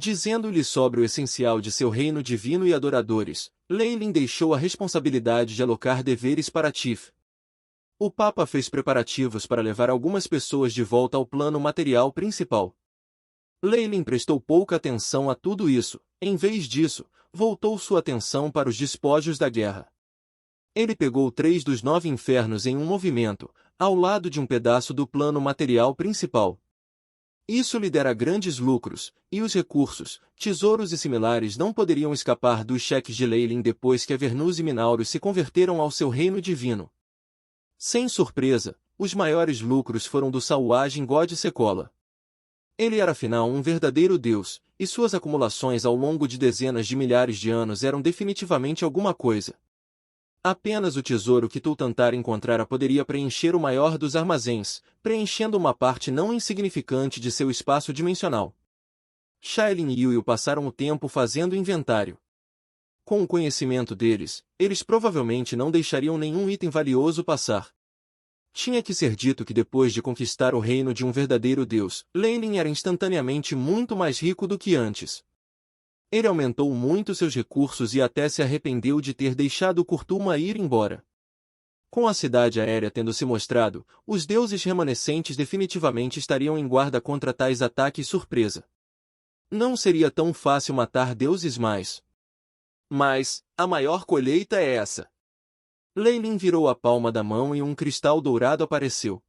Dizendo-lhe sobre o essencial de seu reino divino e adoradores, Leilin deixou a responsabilidade de alocar deveres para Tif. O Papa fez preparativos para levar algumas pessoas de volta ao plano material principal. Leilin prestou pouca atenção a tudo isso, em vez disso, voltou sua atenção para os despojos da guerra. Ele pegou 3 dos 9 infernos em um movimento, ao lado de um pedaço do plano material principal. Isso lhe dera grandes lucros, e os recursos, tesouros e similares não poderiam escapar dos cheques de Leilin depois que Avernus e Minauros se converteram ao seu reino divino. Sem surpresa, os maiores lucros foram do Sauagem God Sekolah. Ele era afinal um verdadeiro deus, e suas acumulações ao longo de dezenas de milhares de anos eram definitivamente alguma coisa. Apenas o tesouro que Tultantar encontrara poderia preencher o maior dos armazéns, preenchendo uma parte não insignificante de seu espaço dimensional. Shailin e Yuyu passaram o tempo fazendo inventário. Com o conhecimento deles, eles provavelmente não deixariam nenhum item valioso passar. Tinha que ser dito que depois de conquistar o reino de um verdadeiro deus, Leilin era instantaneamente muito mais rico do que antes. Ele aumentou muito seus recursos e até se arrependeu de ter deixado Kurtuma ir embora. Com a cidade aérea tendo se mostrado, os deuses remanescentes definitivamente estariam em guarda contra tais ataques surpresa. Não seria tão fácil matar deuses mais. Mas, a maior colheita é essa. Leilin virou a palma da mão e um cristal dourado apareceu.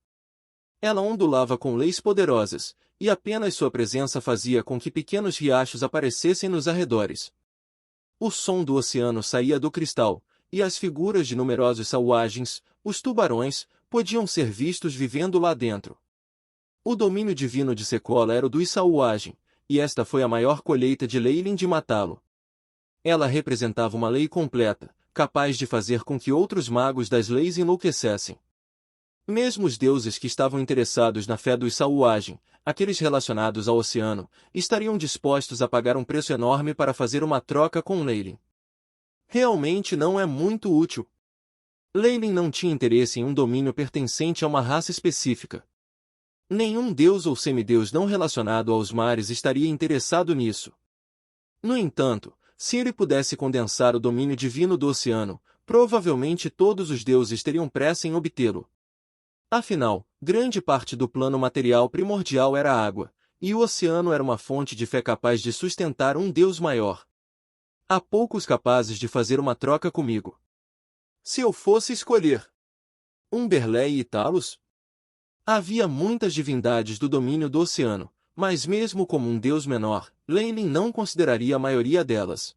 Ela ondulava com leis poderosas, e apenas sua presença fazia com que pequenos riachos aparecessem nos arredores. O som do oceano saía do cristal, e as figuras de numerosos sauagens, os tubarões, podiam ser vistos vivendo lá dentro. O domínio divino de Sekolah era o dos sauagem, e esta foi a maior colheita de Leilin de matá-lo. Ela representava uma lei completa, capaz de fazer com que outros magos das leis enlouquecessem. Mesmo os deuses que estavam interessados na fé dos sauagem, aqueles relacionados ao oceano, estariam dispostos a pagar um preço enorme para fazer uma troca com Leilin. Realmente não é muito útil. Leilin não tinha interesse em um domínio pertencente a uma raça específica. Nenhum deus ou semideus não relacionado aos mares estaria interessado nisso. No entanto, se ele pudesse condensar o domínio divino do oceano, provavelmente todos os deuses teriam pressa em obtê-lo. Afinal, grande parte do plano material primordial era água, e o oceano era uma fonte de fé capaz de sustentar um Deus maior. Há poucos capazes de fazer uma troca comigo. Se eu fosse escolher Umberlei e Talos? Havia muitas divindades do domínio do oceano, mas mesmo como um deus menor, Leilin não consideraria a maioria delas.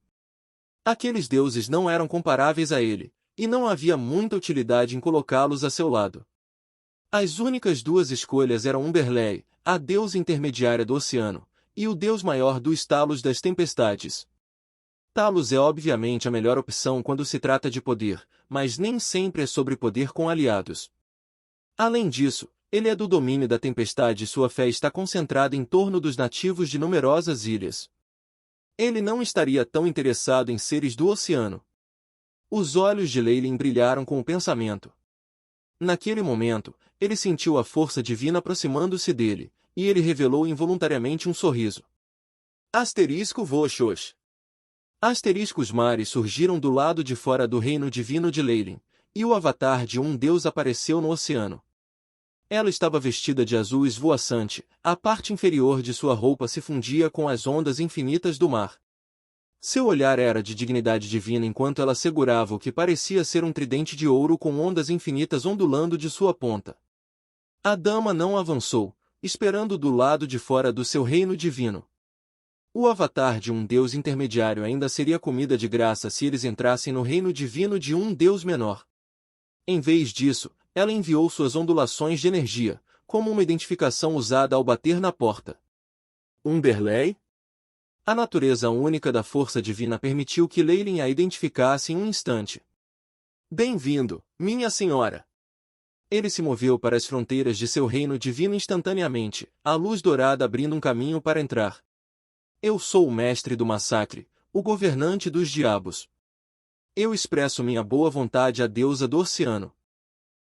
Aqueles deuses não eram comparáveis a ele, e não havia muita utilidade em colocá-los a seu lado. As únicas duas escolhas eram Umberlei, a deusa intermediária do oceano, e o deus maior dos Talos das tempestades. Talos é obviamente a melhor opção quando se trata de poder, mas nem sempre é sobre poder com aliados. Além disso, ele é do domínio da tempestade e sua fé está concentrada em torno dos nativos de numerosas ilhas. Ele não estaria tão interessado em seres do oceano. Os olhos de Leilin brilharam com o pensamento. Naquele momento, ele sentiu a força divina aproximando-se dele, e ele revelou involuntariamente um sorriso. Asterisco Voxos. Asteriscos mares surgiram do lado de fora do reino divino de Leilin, e o avatar de um deus apareceu no oceano. Ela estava vestida de azul esvoaçante, a parte inferior de sua roupa se fundia com as ondas infinitas do mar. Seu olhar era de dignidade divina enquanto ela segurava o que parecia ser um tridente de ouro com ondas infinitas ondulando de sua ponta. A dama não avançou, esperando do lado de fora do seu reino divino. O avatar de um deus intermediário ainda seria comida de graça se eles entrassem no reino divino de um deus menor. Em vez disso, ela enviou suas ondulações de energia, como uma identificação usada ao bater na porta. Umberlei? A natureza única da força divina permitiu que Leilin a identificasse em um instante. Bem-vindo, minha senhora! Ele se moveu para as fronteiras de seu reino divino instantaneamente, a luz dourada abrindo um caminho para entrar. Eu sou o mestre do massacre, o governante dos diabos. Eu expresso minha boa vontade à deusa do oceano.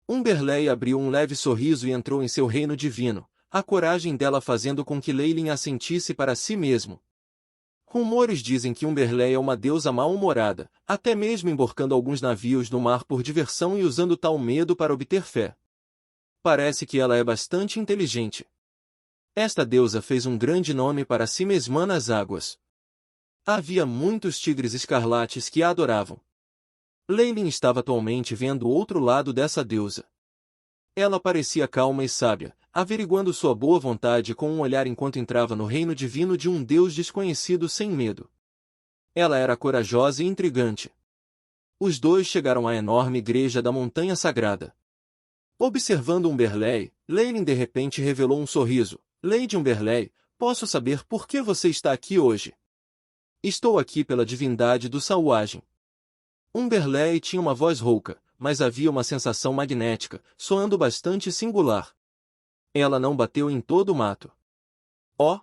Umberlei abriu um leve sorriso e entrou em seu reino divino, a coragem dela fazendo com que Leilin a sentisse para si mesmo. Rumores dizem que Umberleia é uma deusa mal-humorada, até mesmo emborcando alguns navios no mar por diversão e usando tal medo para obter fé. Parece que ela é bastante inteligente. Esta deusa fez um grande nome para si mesma nas águas. Havia muitos tigres escarlates que a adoravam. Leilin estava atualmente vendo o outro lado dessa deusa. Ela parecia calma e sábia, averiguando sua boa vontade com um olhar enquanto entrava no reino divino de um deus desconhecido sem medo. Ela era corajosa e intrigante. Os dois chegaram à enorme igreja da Montanha Sagrada. Observando Umberleia, Leilin de repente revelou um sorriso. Lady Umberleia, posso saber por que você está aqui hoje? Estou aqui pela divindade do Sauagem. Umberleia tinha uma voz rouca, mas havia uma sensação magnética, soando bastante singular. Ela não bateu em todo o mato. Oh!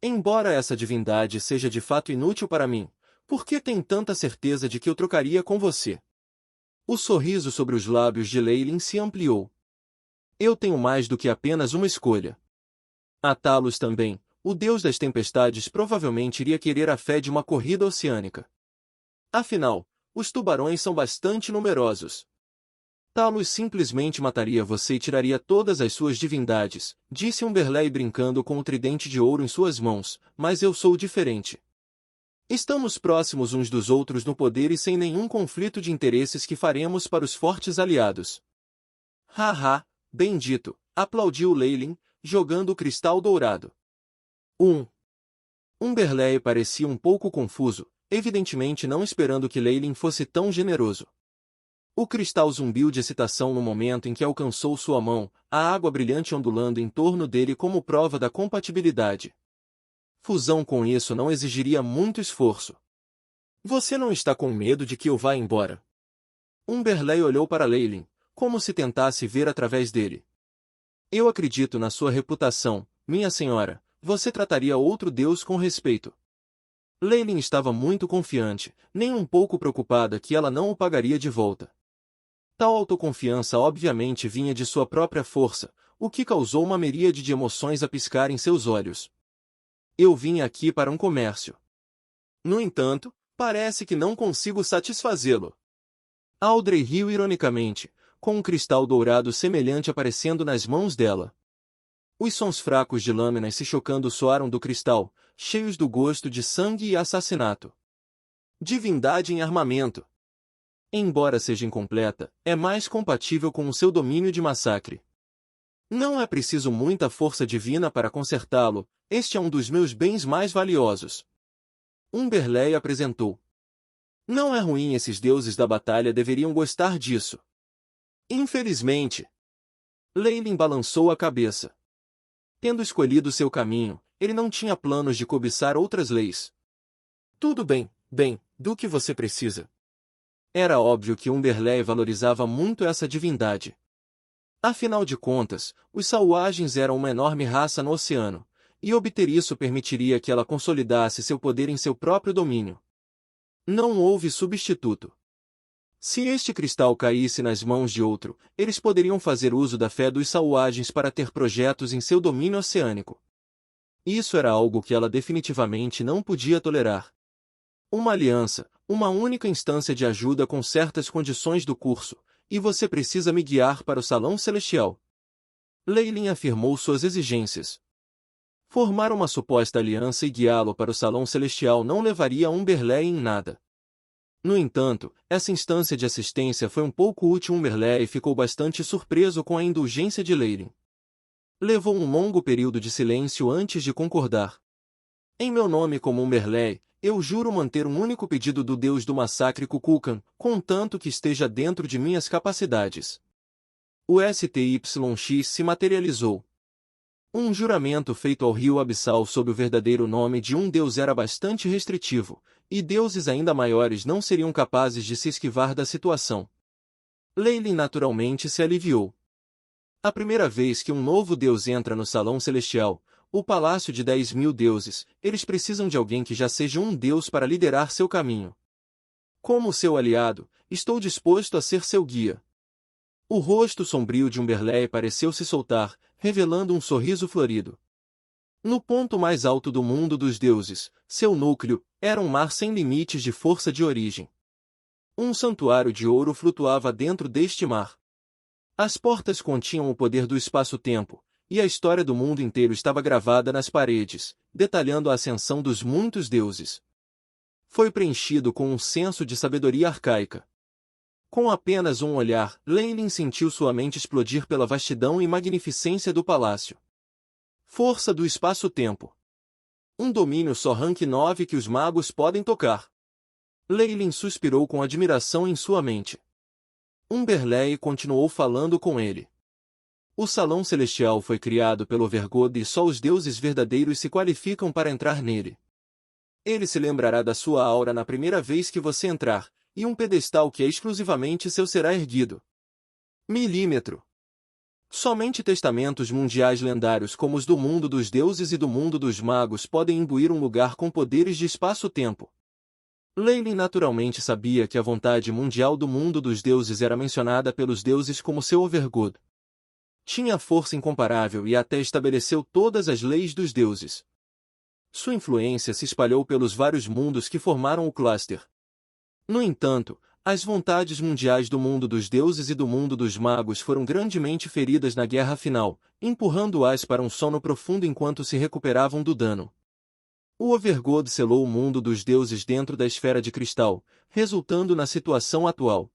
Embora essa divindade seja de fato inútil para mim, por que tem tanta certeza de que eu trocaria com você? O sorriso sobre os lábios de Leilin se ampliou. Eu tenho mais do que apenas uma escolha. A Talos também, o deus das tempestades provavelmente iria querer a fé de uma corrida oceânica. Afinal, os tubarões são bastante numerosos. Talos simplesmente mataria você e tiraria todas as suas divindades, disse Umberleia brincando com o tridente de ouro em suas mãos, mas eu sou diferente. Estamos próximos uns dos outros no poder e sem nenhum conflito de interesses que faremos para os fortes aliados. Haha, bendito, aplaudiu Leilin, jogando o cristal dourado. Umberleia parecia um pouco confuso, evidentemente não esperando que Leilin fosse tão generoso. O cristal zumbiu de excitação no momento em que alcançou sua mão, a água brilhante ondulando em torno dele como prova da compatibilidade. Fusão com isso não exigiria muito esforço. Você não está com medo de que eu vá embora? Umberleia olhou para Leilin, como se tentasse ver através dele. Eu acredito na sua reputação, minha senhora, você trataria outro deus com respeito. Leilin estava muito confiante, nem um pouco preocupada que ela não o pagaria de volta. Tal autoconfiança obviamente vinha de sua própria força, o que causou uma miríade de emoções a piscar em seus olhos. Eu vim aqui para um comércio. No entanto, parece que não consigo satisfazê-lo. Audrey riu ironicamente, com um cristal dourado semelhante aparecendo nas mãos dela. Os sons fracos de lâminas se chocando soaram do cristal, cheios do gosto de sangue e assassinato. Divindade em armamento. Embora seja incompleta, é mais compatível com o seu domínio de massacre. Não é preciso muita força divina para consertá-lo, este é um dos meus bens mais valiosos. Umberleia apresentou. Não é ruim, esses deuses da batalha deveriam gostar disso. Infelizmente. Leilin balançou a cabeça. Tendo escolhido seu caminho, ele não tinha planos de cobiçar outras leis. Tudo bem, do que você precisa? Era óbvio que Umberleia valorizava muito essa divindade. Afinal de contas, os Sauagens eram uma enorme raça no oceano, e obter isso permitiria que ela consolidasse seu poder em seu próprio domínio. Não houve substituto. Se este cristal caísse nas mãos de outro, eles poderiam fazer uso da fé dos Sauagens para ter projetos em seu domínio oceânico. Isso era algo que ela definitivamente não podia tolerar. Uma aliança, uma única instância de ajuda com certas condições do curso, e você precisa me guiar para o Salão Celestial. Leilin afirmou suas exigências. Formar uma suposta aliança e guiá-lo para o Salão Celestial não levaria a Umberleia em nada. No entanto, essa instância de assistência foi um pouco útil. Umberleia ficou bastante surpreso com a indulgência de Leilin. Levou um longo período de silêncio antes de concordar. Em meu nome como Umberleia, eu juro manter um único pedido do deus do massacre Kukulkan, contanto que esteja dentro de minhas capacidades. O STYX se materializou. Um juramento feito ao rio abissal sob o verdadeiro nome de um deus era bastante restritivo, e deuses ainda maiores não seriam capazes de se esquivar da situação. Leilin naturalmente se aliviou. A primeira vez que um novo deus entra no Salão Celestial, o palácio de 10.000 deuses, eles precisam de alguém que já seja um deus para liderar seu caminho. Como seu aliado, estou disposto a ser seu guia. O rosto sombrio de Umberleia pareceu se soltar, revelando um sorriso florido. No ponto mais alto do mundo dos deuses, seu núcleo, era um mar sem limites de força de origem. Um santuário de ouro flutuava dentro deste mar. As portas continham o poder do espaço-tempo, e a história do mundo inteiro estava gravada nas paredes, detalhando a ascensão dos muitos deuses. Foi preenchido com um senso de sabedoria arcaica. Com apenas um olhar, Leyline sentiu sua mente explodir pela vastidão e magnificência do palácio. Força do espaço-tempo. Um domínio só rank 9 que os magos podem tocar. Leyline suspirou com admiração em sua mente. Umberleigh continuou falando com ele. O Salão Celestial foi criado pelo Overgod e só os deuses verdadeiros se qualificam para entrar nele. Ele se lembrará da sua aura na primeira vez que você entrar, e um pedestal que é exclusivamente seu será erguido. Milímetro. Somente testamentos mundiais lendários como os do mundo dos deuses e do mundo dos magos podem imbuir um lugar com poderes de espaço-tempo. Leyline naturalmente sabia que a vontade mundial do mundo dos deuses era mencionada pelos deuses como seu Overgod. Tinha força incomparável e até estabeleceu todas as leis dos deuses. Sua influência se espalhou pelos vários mundos que formaram o cluster. No entanto, as vontades mundiais do mundo dos deuses e do mundo dos magos foram grandemente feridas na guerra final, empurrando-as para um sono profundo enquanto se recuperavam do dano. O Overgod selou o mundo dos deuses dentro da esfera de cristal, resultando na situação atual.